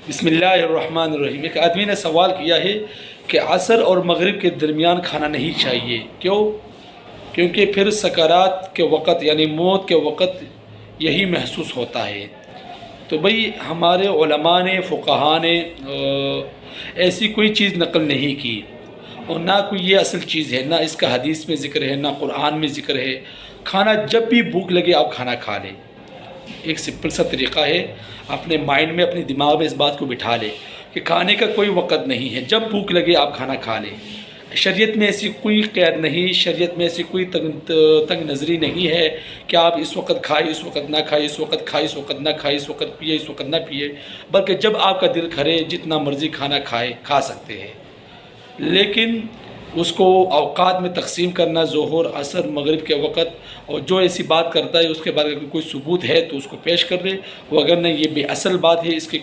बिस्मिल्लाहिर्रहमानिर्रहीम। एक आदमी ने सवाल किया है कि असर और मगरिब के दरमियान खाना नहीं चाहिए, क्यों? क्योंकि फिर सकरात के वक़्त यानी मौत के वक़्त यही महसूस होता है। तो भाई हमारे उलमा ने फ़ुक़हा ने ऐसी कोई चीज़ नक़ल नहीं की और ना कोई ये असल चीज़ है, ना इसका हदीस में ज़िक्र है, ना कुरान में ज़िक्र है। खाना जब भी भूख लगे आप खाना खा लें। एक सिंपल सा तरीक़ा है, अपने माइंड में अपने दिमाग में इस बात को बिठा लें कि खाने का कोई वक़्त नहीं है, जब भूख लगे आप खाना खा लें। शरीयत में ऐसी कोई क़ैद नहीं, शरीयत में ऐसी कोई तंग नज़री नहीं है कि आप इस वक्त खाएँ, इस वक्त ना खाएँ, इस वक्त खाएँ, इस वक्त ना खाएँ, इस वक्त पिए, इस वक्त ना पिए। बल्कि जब आपका दिल करे जितना मर्ज़ी खाना खाए खा सकते हैं, लेकिन उसको औक़ात में तक़सीम करना, ज़ोहर, असर, मगरिब के वक़्त, और जो ऐसी बात करता है उसके बारे में कोई सबूत है तो उसको पेश कर दे, वरना ये बेअसल बात है, इसके